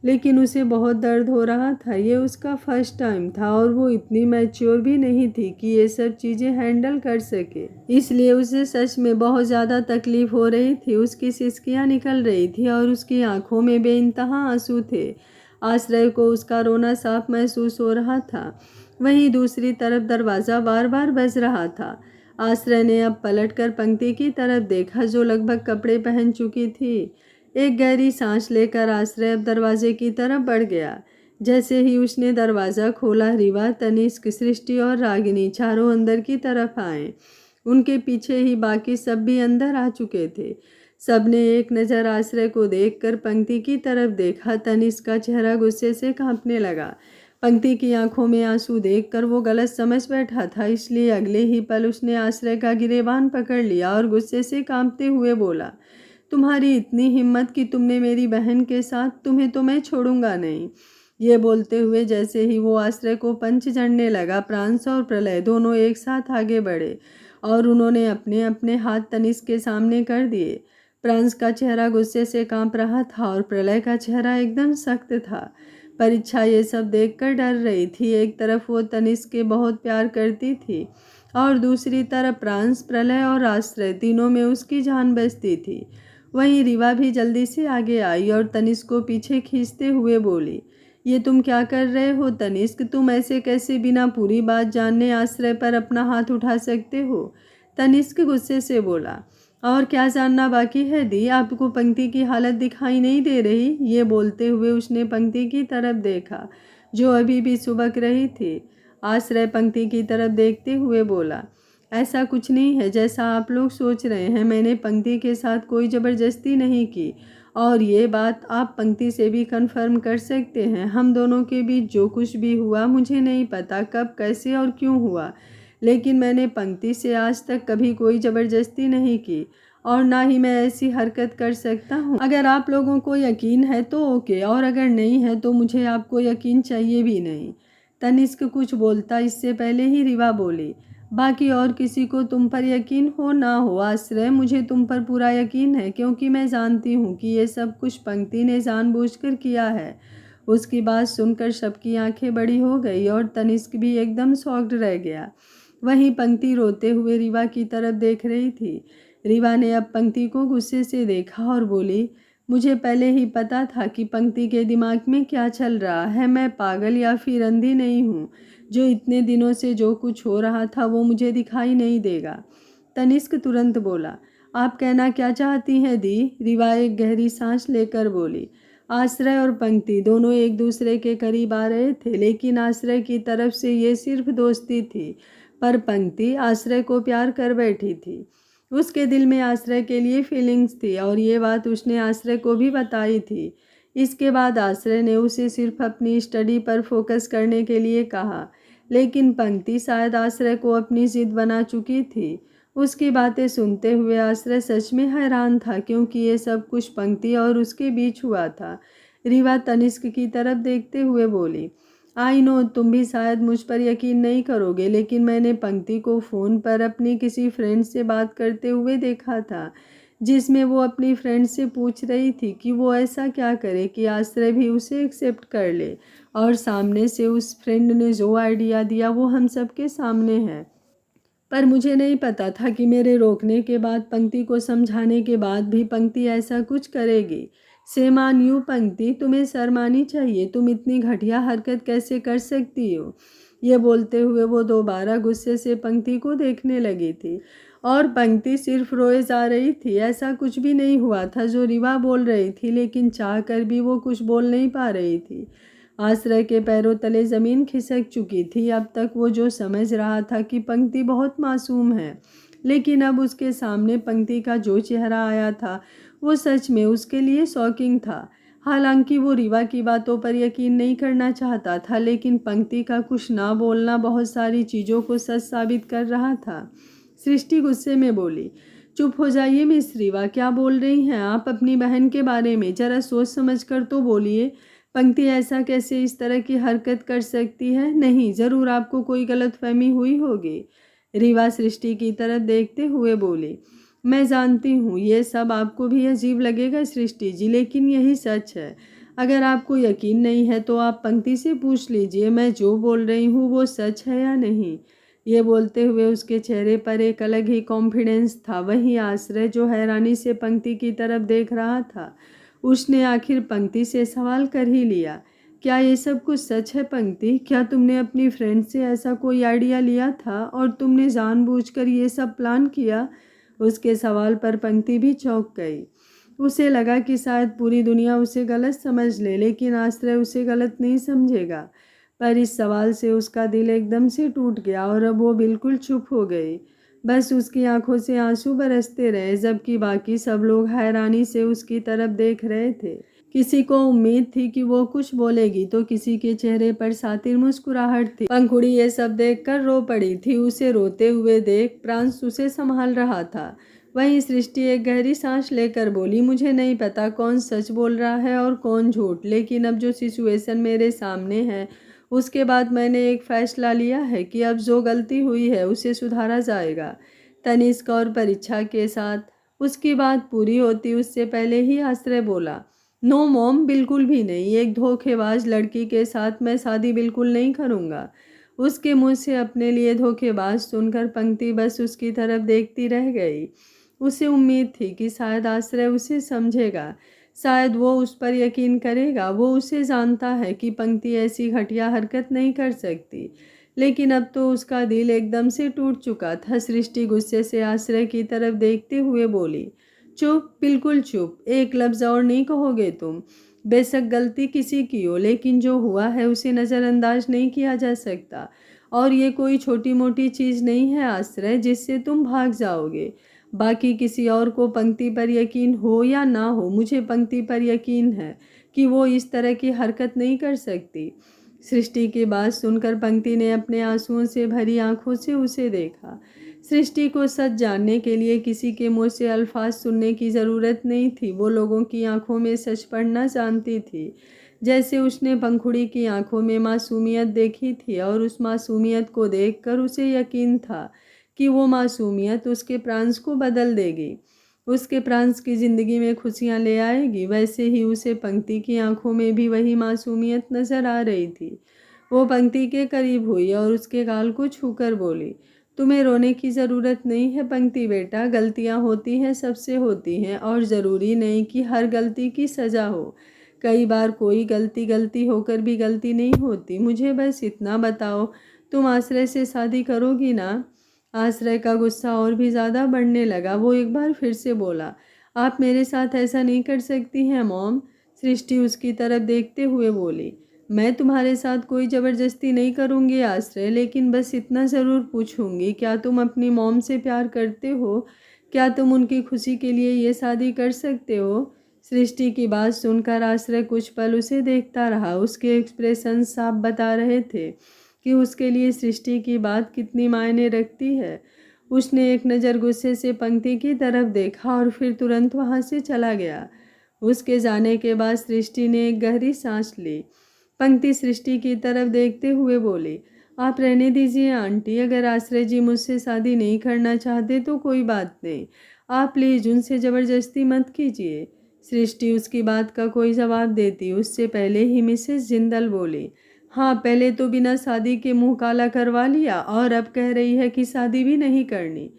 लेकिन उसे बहुत दर्द हो रहा था। ये उसका फर्स्ट टाइम था और वो इतनी मैच्योर भी नहीं थी कि ये सब चीज़ें हैंडल कर सके। इसलिए उसे सच में बहुत ज़्यादा तकलीफ़ हो रही थी। उसकी सिसकियाँ निकल रही थी और उसकी आंखों में बेइंतहा आंसू थे। आश्रय को उसका रोना साफ महसूस हो रहा था। वहीं दूसरी तरफ दरवाज़ा बार बार बज रहा था। आश्रय ने अब पलटकर पंक्ति की तरफ देखा जो लगभग कपड़े पहन चुकी थी। एक गहरी सांस लेकर आश्रय अब दरवाजे की तरफ बढ़ गया। जैसे ही उसने दरवाज़ा खोला, रीवा, तनिष्क, सृष्टि और रागिनी चारों अंदर की तरफ आए। उनके पीछे ही बाकी सब भी अंदर आ चुके थे। सबने एक नज़र आश्रय को देखकर पंक्ति की तरफ देखा। तनिष्क का चेहरा गुस्से से कांपने लगा। पंक्ति की आंखों में आंसू देखकर वो गलत समझ बैठा था, इसलिए अगले ही पल उसने आश्रय का गिरेबान पकड़ लिया और गुस्से से कांपते हुए बोला, तुम्हारी इतनी हिम्मत कि तुमने मेरी बहन के साथ, तुम्हें तो मैं छोड़ूंगा नहीं। ये बोलते हुए जैसे ही वो आश्रय को पंच जड़ने लगा, प्रांस और प्रलय दोनों एक साथ आगे बढ़े और उन्होंने अपने अपने हाथ तनिष्क के सामने कर दिए। प्रांस का चेहरा गुस्से से कांप रहा था और प्रलय का चेहरा एकदम सख्त था। परीक्षा ये सब देखकर डर रही थी। एक तरफ वो तनिष्क के बहुत प्यार करती थी और दूसरी तरफ प्रांस, प्रलय और आश्रय, तीनों में उसकी जान बसती थी। वहीं रीवा भी जल्दी से आगे आई और तनिष्क को पीछे खींचते हुए बोली, ये तुम क्या कर रहे हो तनिष्क? तुम ऐसे कैसे बिना पूरी बात जानने आश्रय पर अपना हाथ उठा सकते हो? तनिष्क गुस्से से बोला, और क्या जानना बाकी है दी? आपको पंक्ति की हालत दिखाई नहीं दे रही? ये बोलते हुए उसने पंक्ति की तरफ देखा जो अभी भी सुबक रही थी। आश्रय पंक्ति की तरफ देखते हुए बोला, ऐसा कुछ नहीं है जैसा आप लोग सोच रहे हैं। मैंने पंक्ति के साथ कोई ज़बरदस्ती नहीं की और ये बात आप पंक्ति से भी कंफर्म कर सकते हैं। हम दोनों के बीच जो कुछ भी हुआ मुझे नहीं पता कब, कैसे और क्यों हुआ, लेकिन मैंने पंक्ति से आज तक कभी कोई ज़बरदस्ती नहीं की और ना ही मैं ऐसी हरकत कर सकता हूँ। अगर आप लोगों को यकीन है तो ओके, और अगर नहीं है तो मुझे आपको यकीन चाहिए भी नहीं। तनिष्क कुछ बोलता इससे पहले ही रीवा बोली, बाकी और किसी को तुम पर यकीन हो ना हो आश्रय, मुझे तुम पर पूरा यकीन है क्योंकि मैं जानती हूँ कि ये सब कुछ पंक्ति ने जानबूझकर किया है। उसकी बात सुनकर सबकी आंखें बड़ी हो गई और तनिष्क भी एकदम शॉक्ड रह गया। वहीं पंक्ति रोते हुए रीवा की तरफ देख रही थी। रीवा ने अब पंक्ति को गुस्से से देखा और बोली, मुझे पहले ही पता था कि पंक्ति के दिमाग में क्या चल रहा है। मैं पागल या फिर अंधी नहीं हूँ जो इतने दिनों से जो कुछ हो रहा था वो मुझे दिखाई नहीं देगा। तनिष्क तुरंत बोला, आप कहना क्या चाहती हैं दी? रीवा एक गहरी सांस लेकर बोली। आश्रय और पंक्ति दोनों एक दूसरे के करीब आ रहे थे, लेकिन आश्रय की तरफ से ये सिर्फ दोस्ती थी, पर पंक्ति आश्रय को प्यार कर बैठी थी। उसके दिल में आश्रय के लिए फीलिंग्स थी और ये बात उसने आश्रय को भी बताई थी। इसके बाद आश्रय ने उसे सिर्फ अपनी स्टडी पर फोकस करने के लिए कहा, लेकिन पंक्ति शायद आश्रय को अपनी जिद बना चुकी थी। उसकी बातें सुनते हुए आश्रय सच में हैरान था क्योंकि ये सब कुछ पंक्ति और उसके बीच हुआ था। रीवा तनिष्क की तरफ देखते हुए बोली, आई नो तुम भी शायद मुझ पर यकीन नहीं करोगे, लेकिन मैंने पंक्ति को फ़ोन पर अपनी किसी फ्रेंड से बात करते हुए देखा था, जिसमें वो अपनी फ्रेंड से पूछ रही थी कि वो ऐसा क्या करे कि आश्रय भी उसे एक्सेप्ट कर ले, और सामने से उस फ्रेंड ने जो आइडिया दिया वो हम सबके सामने है। पर मुझे नहीं पता था कि मेरे रोकने के बाद, पंक्ति को समझाने के बाद भी पंक्ति ऐसा कुछ करेगी। शेम ऑन यू पंक्ति, तुम्हें शर्म आनी चाहिए। तुम इतनी घटिया हरकत कैसे कर सकती हो? ये बोलते हुए वो दोबारा गुस्से से पंक्ति को देखने लगी थी और पंक्ति सिर्फ रोए जा रही थी। ऐसा कुछ भी नहीं हुआ था जो रीवा बोल रही थी, लेकिन चाह कर भी वो कुछ बोल नहीं पा रही थी। आश्रय के पैरों तले ज़मीन खिसक चुकी थी। अब तक वो जो समझ रहा था कि पंक्ति बहुत मासूम है, लेकिन अब उसके सामने पंक्ति का जो चेहरा आया था वो सच में उसके लिए शॉकिंग था। हालांकि वो रीवा की बातों पर यकीन नहीं करना चाहता था, लेकिन पंक्ति का कुछ ना बोलना बहुत सारी चीज़ों को सच साबित कर रहा था। सृष्टि गुस्से में बोली, चुप हो जाइए मिस रीवा, क्या बोल रही हैं आप अपनी बहन के बारे में? ज़रा सोच समझ कर तो बोलिए। पंक्ति ऐसा कैसे इस तरह की हरकत कर सकती है? नहीं, ज़रूर आपको कोई गलतफहमी हुई होगी। रीवा सृष्टि की तरफ देखते हुए बोली, मैं जानती हूँ ये सब आपको भी अजीब लगेगा सृष्टि जी, लेकिन यही सच है। अगर आपको यकीन नहीं है तो आप पंक्ति से पूछ लीजिए मैं जो बोल रही हूँ वो सच है या नहीं। ये बोलते हुए उसके चेहरे पर एक अलग ही कॉन्फिडेंस था। वहीं आश्रय जो हैरानी से पंक्ति की तरफ देख रहा था, उसने आखिर पंक्ति से सवाल कर ही लिया, क्या ये सब कुछ सच है पंक्ति? क्या तुमने अपनी फ्रेंड से ऐसा कोई आइडिया लिया था और तुमने जानबूझकर ये सब प्लान किया? उसके सवाल पर पंक्ति भी चौंक गई। उसे लगा कि शायद पूरी दुनिया उसे गलत समझ ले, लेकिन आश्रय उसे गलत नहीं समझेगा। पर इस सवाल से उसका दिल एकदम से टूट गया और अब वो बिल्कुल चुप हो गई। बस उसकी आंखों से आंसू बरसते रहे, जबकि बाकी सब लोग हैरानी से उसकी तरफ देख रहे थे। किसी को उम्मीद थी कि वो कुछ बोलेगी तो किसी के चेहरे पर सातिर मुस्कुराहट थी। पंखुड़ी ये सब देखकर रो पड़ी थी। उसे रोते हुए देख प्रांश उसे संभाल रहा था। वहीं सृष्टि एक गहरी सांस लेकर बोली, मुझे नहीं पता कौन सच बोल रहा है और कौन झूठ, लेकिन अब जो सिचुएशन मेरे सामने है उसके बाद मैंने एक फैसला लिया है कि अब जो गलती हुई है उसे सुधारा जाएगा। तनिष्क और परीक्षा के साथ उसकी बात पूरी होती उससे पहले ही आश्रय बोला, नो मॉम, बिल्कुल भी नहीं। एक धोखेबाज लड़की के साथ मैं शादी बिल्कुल नहीं करूँगा। उसके मुंह से अपने लिए धोखेबाज सुनकर पंक्ति बस उसकी तरफ देखती रह गई। उसे उम्मीद थी कि शायद आश्रय उसे समझेगा, शायद वो उस पर यकीन करेगा। वो उसे जानता है कि पंक्ति ऐसी घटिया हरकत नहीं कर सकती, लेकिन अब तो उसका दिल एकदम से टूट चुका था। सृष्टि गुस्से से आश्रय की तरफ देखते हुए बोली, चुप, बिल्कुल चुप, एक लफ्ज़ और नहीं कहोगे तुम। बेशक गलती किसी की हो, लेकिन जो हुआ है उसे नज़रअंदाज नहीं किया जा सकता। और ये कोई छोटी मोटी चीज़ नहीं है आश्रय जिससे तुम भाग जाओगे। बाकी किसी और को पंक्ति पर यकीन हो या ना हो, मुझे पंक्ति पर यकीन है कि वो इस तरह की हरकत नहीं कर सकती। सृष्टि की बात सुनकर पंक्ति ने अपने आंसुओं से भरी आंखों से उसे देखा। सृष्टि को सच जानने के लिए किसी के मुंह से अल्फाज सुनने की ज़रूरत नहीं थी। वो लोगों की आंखों में सच पढ़ना जानती थी। जैसे उसने पंखुड़ी की आंखों में मासूमियत देखी थी, और उस मासूमियत को देखकर उसे यकीन था कि वो मासूमियत उसके प्रांस को बदल देगी, उसके प्रांस की ज़िंदगी में खुशियाँ ले आएगी। वैसे ही उसे पंक्ति की आंखों में भी वही मासूमियत नज़र आ रही थी। वो पंक्ति के करीब हुई और उसके गाल को छूकर बोली, तुम्हें रोने की ज़रूरत नहीं है पंक्ति बेटा, गलतियाँ होती हैं, सबसे होती हैं, और ज़रूरी नहीं कि हर गलती की सज़ा हो। कई बार कोई गलती गलती होकर भी गलती नहीं होती। मुझे बस इतना बताओ, तुम आश्रय से शादी करोगी ना? आश्रय का गुस्सा और भी ज़्यादा बढ़ने लगा। वो एक बार फिर से बोला, आप मेरे साथ ऐसा नहीं कर सकती हैं मॉम। सृष्टि उसकी तरफ देखते हुए बोली, मैं तुम्हारे साथ कोई ज़बरदस्ती नहीं करूँगी आश्रय, लेकिन बस इतना ज़रूर पूछूंगी, क्या तुम अपनी मॉम से प्यार करते हो? क्या तुम उनकी खुशी के लिए ये शादी कर सकते हो? सृष्टि की बात सुनकर आश्रय कुछ पल उसे देखता रहा। उसके एक्सप्रेशन साफ बता रहे थे कि उसके लिए सृष्टि की बात कितनी मायने रखती है। उसने एक नज़र गुस्से से पंक्ति की तरफ देखा और फिर तुरंत वहाँ से चला गया। उसके जाने के बाद सृष्टि ने एक गहरी सांस ली। पंक्ति सृष्टि की तरफ देखते हुए बोली, आप रहने दीजिए आंटी, अगर आश्रय जी मुझसे शादी नहीं करना चाहते तो कोई बात नहीं, आप प्लीज़ उनसे ज़बरदस्ती मत कीजिए। सृष्टि उसकी बात का कोई जवाब देती उससे पहले ही मिसेस जिंदल बोली, हाँ, पहले तो बिना शादी के मुंह काला करवा लिया और अब कह रही है कि शादी भी नहीं करनी।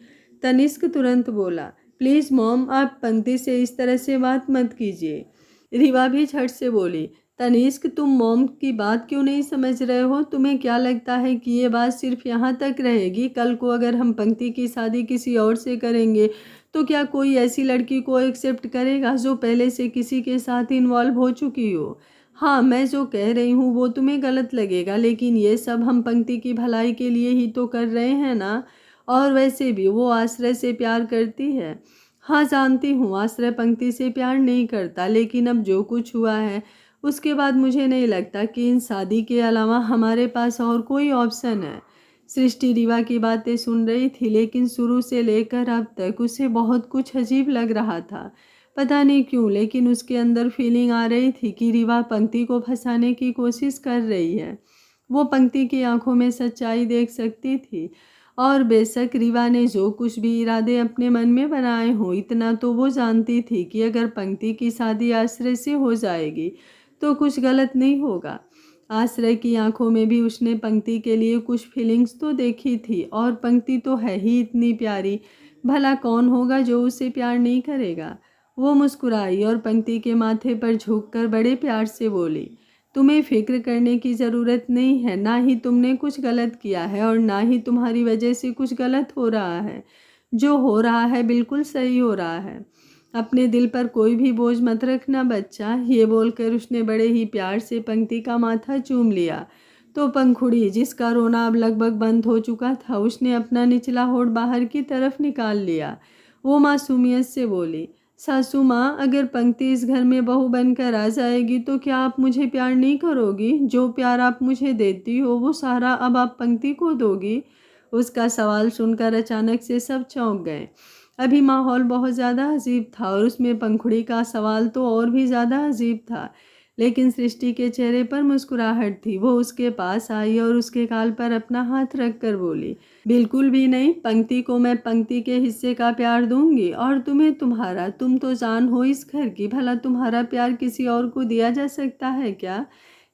तनिष्क तुरंत बोला, प्लीज़ मॉम, आप पंक्ति से इस तरह से बात मत कीजिए। रिवा भी झट से बोली, तनिष्क, तुम मॉम की बात क्यों नहीं समझ रहे हो? तुम्हें क्या लगता है कि ये बात सिर्फ यहाँ तक रहेगी? कल को अगर हम पंक्ति की शादी किसी और से करेंगे तो क्या कोई ऐसी लड़की को एक्सेप्ट करेगा जो पहले से किसी के साथ इन्वॉल्व हो चुकी हो? हाँ, मैं जो कह रही हूँ वो तुम्हें गलत लगेगा, लेकिन ये सब हम पंक्ति की भलाई के लिए ही तो कर रहे हैं ना। और वैसे भी वो आश्रय से प्यार करती है। हाँ, जानती हूँ आश्रय पंक्ति से प्यार नहीं करता, लेकिन अब जो कुछ हुआ है उसके बाद मुझे नहीं लगता कि इन शादी के अलावा हमारे पास और कोई ऑप्शन है। सृष्टि रीवा की बातें सुन रही थी, लेकिन शुरू से लेकर अब तक उसे बहुत कुछ अजीब लग रहा था। पता नहीं क्यों, लेकिन उसके अंदर फीलिंग आ रही थी कि रीवा पंक्ति को फंसाने की कोशिश कर रही है। वो पंक्ति की आंखों में सच्चाई देख सकती थी, और बेशक रीवा ने जो कुछ भी इरादे अपने मन में बनाए हों, इतना तो वो जानती थी कि अगर पंक्ति की शादी आश्रय से हो जाएगी तो कुछ गलत नहीं होगा। आश्रय की आंखों में भी उसने पंक्ति के लिए कुछ फीलिंग्स तो देखी थी, और पंक्ति तो है ही इतनी प्यारी, भला कौन होगा जो उसे प्यार नहीं करेगा। वो मुस्कुराई और पंक्ति के माथे पर झुककर बड़े प्यार से बोली, तुम्हें फिक्र करने की ज़रूरत नहीं है, ना ही तुमने कुछ गलत किया है और ना ही तुम्हारी वजह से कुछ गलत हो रहा है। जो हो रहा है बिल्कुल सही हो रहा है। अपने दिल पर कोई भी बोझ मत रखना बच्चा। ये बोलकर उसने बड़े ही प्यार से पंक्ति का माथा चूम लिया। तो पंखुड़ी, जिसका रोना अब लगभग बंद हो चुका था, उसने अपना निचला होठ बाहर की तरफ निकाल लिया। वो मासूमियत से बोली, सासू माँ, अगर पंक्ति इस घर में बहू बनकर आ जाएगी तो क्या आप मुझे प्यार नहीं करोगी? जो प्यार आप मुझे देती हो वो सारा अब आप पंक्ति को दोगी? उसका सवाल सुनकर अचानक से सब चौंक गए। अभी माहौल बहुत ज़्यादा अजीब था और उसमें पंखुड़ी का सवाल तो और भी ज़्यादा अजीब था। लेकिन सृष्टि के चेहरे पर मुस्कुराहट थी। वो उसके पास आई और उसके गाल पर अपना हाथ रखकर बोली, बिल्कुल भी नहीं। पंक्ति को मैं पंक्ति के हिस्से का प्यार दूंगी और तुम्हें तुम्हारा। तुम तो जान हो इस घर की, भला तुम्हारा प्यार किसी और को दिया जा सकता है क्या?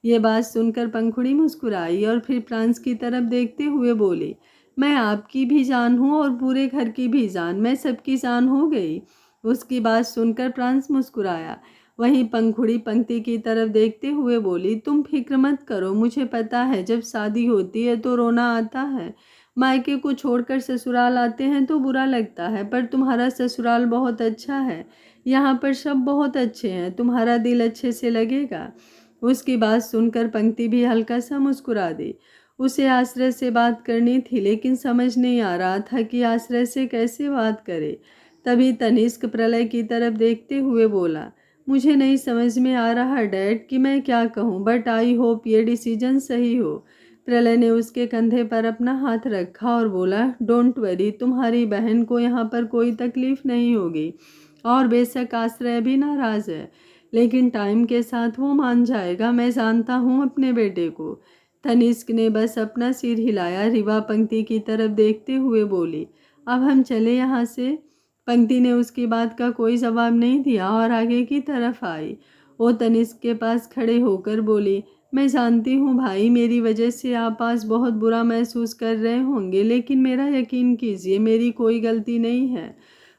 ये बात सुनकर पंखुड़ी मुस्कुराई और फिर प्रांस की तरफ देखते हुए बोली, मैं आपकी भी जान हूँ और पूरे घर की भी जान, मैं सबकी जान हो गई। उसकी बात सुनकर प्रांस मुस्कुराया। वहीं पंखुड़ी पंक्ति की तरफ देखते हुए बोली, तुम फिक्र मत करो, मुझे पता है जब शादी होती है तो रोना आता है। मायके को छोड़कर ससुराल आते हैं तो बुरा लगता है, पर तुम्हारा ससुराल बहुत अच्छा है। यहाँ पर सब बहुत अच्छे हैं, तुम्हारा दिल अच्छे से लगेगा। उसकी बात सुनकर पंक्ति भी हल्का सा मुस्कुरा दी। उसे आश्रय से बात करनी थी, लेकिन समझ नहीं आ रहा था कि आश्रय से कैसे बात करे। तभी तनिष्क प्रलय की तरफ देखते हुए बोला, मुझे नहीं समझ में आ रहा डैड कि मैं क्या कहूँ, बट आई होप ये डिसीजन सही हो। प्रलय ने उसके कंधे पर अपना हाथ रखा और बोला, डोंट वरी, तुम्हारी बहन को यहाँ पर कोई तकलीफ नहीं होगी। और बेशक आश्रय भी नाराज है, लेकिन टाइम के साथ वो मान जाएगा, मैं जानता हूँ अपने बेटे को। तनिष्क ने बस अपना सिर हिलाया। रिवा पंक्ति की तरफ देखते हुए बोली, अब हम चले यहाँ से। पंक्ति ने उसकी बात का कोई जवाब नहीं दिया और आगे की तरफ आई। वो तनिष्क के पास खड़े होकर बोली, मैं जानती हूँ भाई, मेरी वजह से आप आज बहुत बुरा महसूस कर रहे होंगे, लेकिन मेरा यकीन कीजिए, मेरी कोई गलती नहीं है।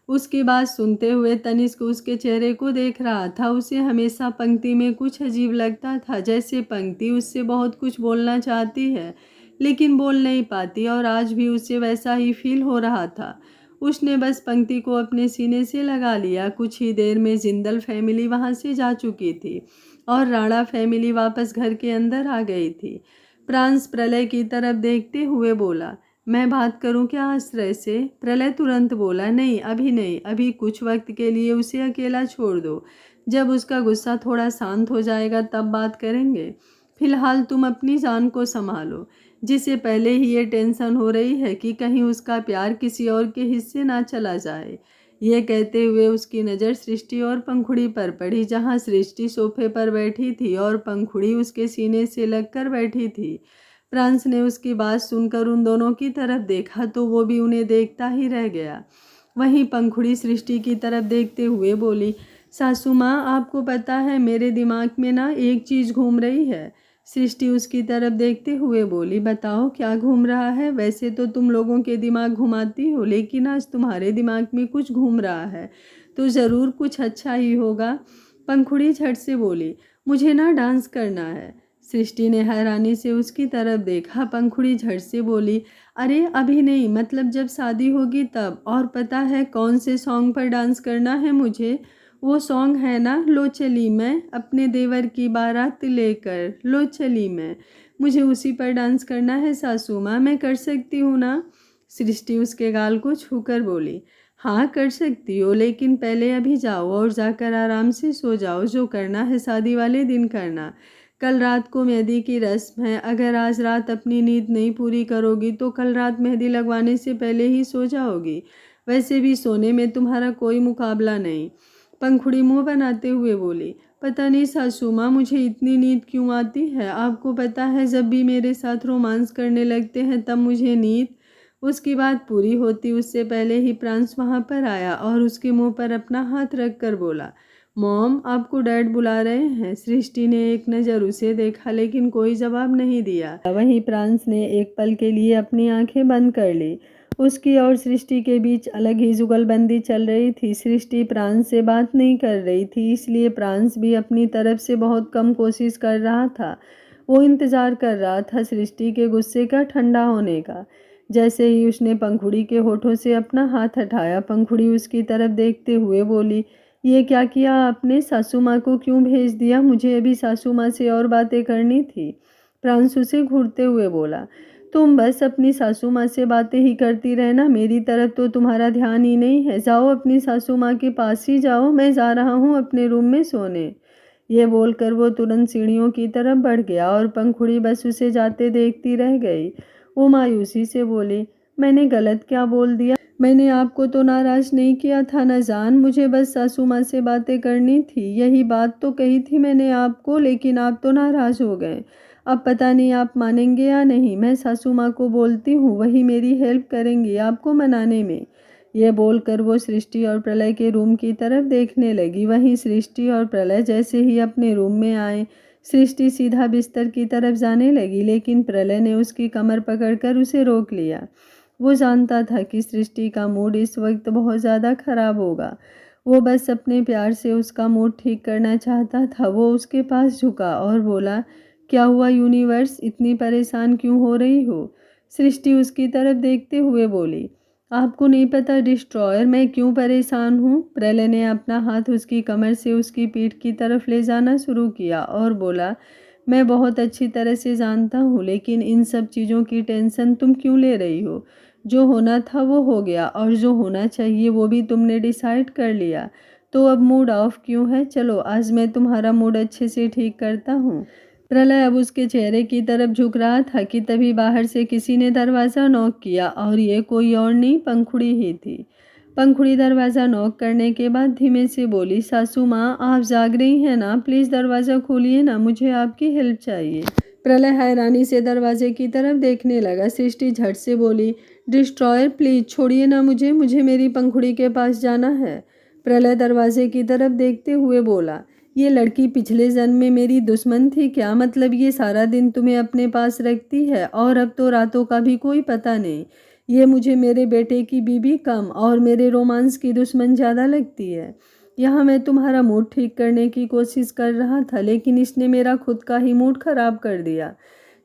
उसकी बात सुनते हुए तनिष्क उसके चेहरे को देख रहा था। उसे हमेशा पंक्ति में कुछ अजीब लगता था, जैसे पंक्ति उससे बहुत कुछ बोलना चाहती है लेकिन बोल नहीं पाती, और आज भी उसे वैसा ही फील हो रहा था। उसने बस पंक्ति को अपने सीने से लगा लिया। कुछ ही देर में जिंदल फैमिली वहां से जा चुकी थी और राणा फैमिली वापस घर के अंदर आ गई थी। प्रांस प्रलय की तरफ देखते हुए बोला, मैं बात करूं क्या आश्रय से? प्रलय तुरंत बोला, नहीं अभी नहीं, अभी कुछ वक्त के लिए उसे अकेला छोड़ दो। जब उसका गुस्सा थोड़ा शांत हो जाएगा तब बात करेंगे। फिलहाल तुम अपनी जान को संभालो। जिसे पहले ही ये टेंशन हो रही है कि कहीं उसका प्यार किसी और के हिस्से ना चला जाए। ये कहते हुए उसकी नज़र सृष्टि और पंखुड़ी पर पड़ी, जहाँ सृष्टि सोफे पर बैठी थी और पंखुड़ी उसके सीने से लगकर बैठी थी। प्रांस ने उसकी बात सुनकर उन दोनों की तरफ देखा तो वो भी उन्हें देखता ही रह गया। वहीं पंखुड़ी सृष्टि की तरफ देखते हुए बोली, सासू माँ, आपको पता है मेरे दिमाग में ना एक चीज़ घूम रही है। सृष्टि उसकी तरफ देखते हुए बोली, बताओ क्या घूम रहा है? वैसे तो तुम लोगों के दिमाग घुमाती हो, लेकिन आज तुम्हारे दिमाग में कुछ घूम रहा है तो ज़रूर कुछ अच्छा ही होगा। पंखुड़ी झट से बोली, मुझे ना डांस करना है। सृष्टि ने हैरानी से उसकी तरफ देखा। पंखुड़ी झट से बोली, अरे अभी नहीं, मतलब जब शादी होगी तब। और पता है कौन से सॉन्ग पर डांस करना है मुझे? वो सॉन्ग है ना, लो चली मैं अपने देवर की बारात लेकर, लो चली मैं। मुझे उसी पर डांस करना है सासू माँ, मैं कर सकती हूँ ना? सृष्टि उसके गाल को छूकर बोली, हाँ कर सकती हो, लेकिन पहले अभी जाओ और जाकर आराम से सो जाओ। जो करना है शादी वाले दिन करना। कल रात को मेहंदी की रस्म है, अगर आज रात अपनी नींद नहीं पूरी करोगी तो कल रात मेहंदी लगवाने से पहले ही सो जाओगी। वैसे भी सोने में तुम्हारा कोई मुकाबला नहीं। पंखुड़ी मुंह बनाते हुए बोली, पता नहीं सासू माँ, मुझे इतनी नींद क्यों आती है? आपको पता है जब भी मेरे साथ रोमांस करने लगते हैं तब मुझे नींद। उसकी बात पूरी होती उससे पहले ही प्रांस वहाँ पर आया और उसके मुंह पर अपना हाथ रख कर बोला, मॉम, आपको डैड बुला रहे हैं। सृष्टि ने एक नज़र उसे देखा लेकिन कोई जवाब नहीं दिया। वहीं प्रांस ने एक पल के लिए अपनी आंखें बंद कर ली। उसकी और सृष्टि के बीच अलग ही जुगलबंदी चल रही थी। सृष्टि प्रांस से बात नहीं कर रही थी, इसलिए प्रांस भी अपनी तरफ से बहुत कम कोशिश कर रहा था। वो इंतज़ार कर रहा था सृष्टि के गुस्से का ठंडा होने का। जैसे ही उसने पंखुड़ी के होठों से अपना हाथ हटाया, पंखुड़ी उसकी तरफ देखते हुए बोली, ये क्या किया आपने? सासू माँ को क्यों भेज दिया? मुझे अभी सासू माँ से और बातें करनी थी। प्रांस उसे घूरते हुए बोला, तुम बस अपनी सासू माँ से बातें ही करती रहना, मेरी तरफ तो तुम्हारा ध्यान ही नहीं है। जाओ अपनी सासू माँ के पास ही जाओ, मैं जा रहा हूँ अपने रूम में सोने। ये बोलकर वो तुरंत सीढ़ियों की तरफ बढ़ गया और पंखुड़ी बस उसे जाते देखती रह गई। वो मायूसी से बोली, मैंने गलत क्या बोल दिया? मैंने आपको तो नाराज नहीं किया था ना जान, मुझे बस सासू माँ से बातें करनी थी। यही बात तो कही थी मैंने आपको, लेकिन आप तो नाराज हो गए। अब पता नहीं आप मानेंगे या नहीं। मैं सासू माँ को बोलती हूँ, वही मेरी हेल्प करेंगी आपको मनाने में। यह बोलकर वो सृष्टि और प्रलय के रूम की तरफ देखने लगी। वहीं सृष्टि और प्रलय जैसे ही अपने रूम में आए, सृष्टि सीधा बिस्तर की तरफ जाने लगी, लेकिन प्रलय ने उसकी कमर पकड़कर उसे रोक लिया। वो जानता था कि सृष्टि का मूड इस वक्त बहुत ज़्यादा ख़राब होगा। वो बस अपने प्यार से उसका मूड ठीक करना चाहता था। वो उसके पास झुका और बोला, क्या हुआ यूनिवर्स, इतनी परेशान क्यों हो रही हो? सृष्टि उसकी तरफ देखते हुए बोली, आपको नहीं पता डिस्ट्रॉयर मैं क्यों परेशान हूँ? प्रलय ने अपना हाथ उसकी कमर से उसकी पीठ की तरफ ले जाना शुरू किया और बोला, मैं बहुत अच्छी तरह से जानता हूँ, लेकिन इन सब चीज़ों की टेंशन तुम क्यों ले रही हो? जो होना था वो हो गया और जो होना चाहिए वो भी तुमने डिसाइड कर लिया, तो अब मूड ऑफ क्यों है? चलो आज मैं तुम्हारा मूड अच्छे से ठीक करता हूँ। प्रलय अब उसके चेहरे की तरफ झुक रहा था कि तभी बाहर से किसी ने दरवाज़ा नॉक किया और ये कोई और नहीं, पंखुड़ी ही थी। पंखुड़ी दरवाज़ा नॉक करने के बाद धीमे से बोली, सासू माँ आप जाग रही हैं ना? प्लीज़ दरवाज़ा खोलिए ना, मुझे आपकी हेल्प चाहिए। प्रलय हैरानी से दरवाजे की तरफ देखने लगा। सृष्टि झट से बोली, डिस्ट्रॉयर प्लीज़ छोड़िए ना मुझे मेरी पंखुड़ी के पास जाना है। प्रलय दरवाजे की तरफ देखते हुए बोला, ये लड़की पिछले जन्म में मेरी दुश्मन थी क्या? मतलब ये सारा दिन तुम्हें अपने पास रखती है और अब तो रातों का भी कोई पता नहीं। ये मुझे मेरे बेटे की बीबी कम और मेरे रोमांस की दुश्मन ज़्यादा लगती है। यहाँ मैं तुम्हारा मूड ठीक करने की कोशिश कर रहा था, लेकिन इसने मेरा खुद का ही मूड खराब कर दिया।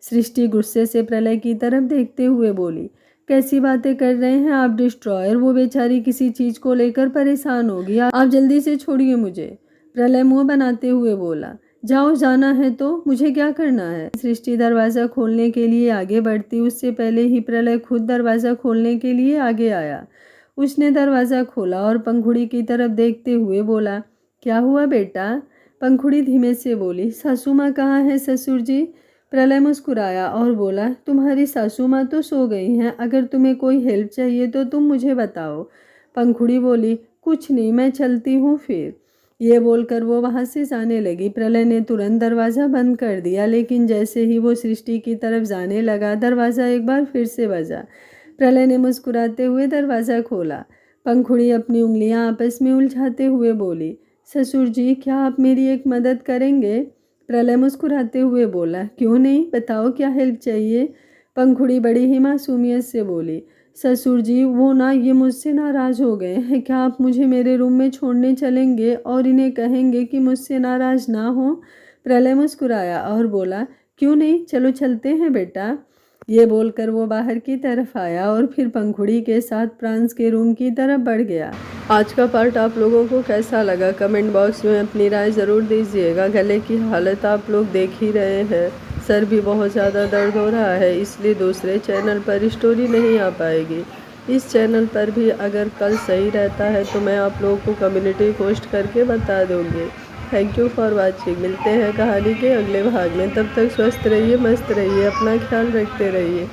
सृष्टि गुस्से से प्रलय की तरफ देखते हुए बोली, कैसी बातें कर रहे हैं आप डिस्ट्रॉयर? वो बेचारी किसी चीज़ को लेकर परेशान होगी, आप जल्दी से छोड़िए मुझे। प्रलय मुंह बनाते हुए बोला, जाओ जाना है तो, मुझे क्या करना है? सृष्टि दरवाज़ा खोलने के लिए आगे बढ़ती उससे पहले ही प्रलय खुद दरवाज़ा खोलने के लिए आगे आया। उसने दरवाज़ा खोला और पंखुड़ी की तरफ देखते हुए बोला, क्या हुआ बेटा? पंखुड़ी धीमे से बोली, सासू माँ कहाँ है ससुर जी? प्रलय मुस्कुराया और बोला, तुम्हारी सासू माँ तो सो गई हैं, अगर तुम्हें कोई हेल्प चाहिए तो तुम मुझे बताओ। पंखुड़ी बोली, कुछ नहीं, मैं चलती हूँ फिर। ये बोलकर वो वहाँ से जाने लगी। प्रलय ने तुरंत दरवाज़ा बंद कर दिया, लेकिन जैसे ही वो सृष्टि की तरफ जाने लगा दरवाज़ा एक बार फिर से बजा। प्रलय ने मुस्कुराते हुए दरवाज़ा खोला। पंखुड़ी अपनी उंगलियां आपस में उलझाते हुए बोली, ससुर जी क्या आप मेरी एक मदद करेंगे? प्रलय मुस्कुराते हुए बोला, क्यों नहीं, बताओ क्या हेल्प चाहिए? पंखुड़ी बड़ी ही मासूमियत से बोली, ससुर जी वो ना ये मुझसे नाराज़ हो गए हैं, क्या आप मुझे मेरे रूम में छोड़ने चलेंगे और इन्हें कहेंगे कि मुझसे नाराज़ ना हो? प्रलय मुस्कुराया और बोला, क्यों नहीं, चलो चलते हैं बेटा। ये बोलकर वो बाहर की तरफ आया और फिर पंखुड़ी के साथ प्रांस के रूम की तरफ बढ़ गया। आज का पार्ट आप लोगों को कैसा लगा कमेंट बॉक्स में अपनी राय ज़रूर दीजिएगा। गले की हालत आप लोग देख ही रहे हैं, सर भी बहुत ज़्यादा दर्द हो रहा है, इसलिए दूसरे चैनल पर स्टोरी नहीं आ पाएगी। इस चैनल पर भी अगर कल सही रहता है तो मैं आप लोगों को कम्युनिटी पोस्ट करके बता दूँगी। Thank you for watching. मिलते हैं कहानी के अगले भाग में, तब तक स्वस्थ रहिए, मस्त रहिए, अपना ख्याल रखते रहिए।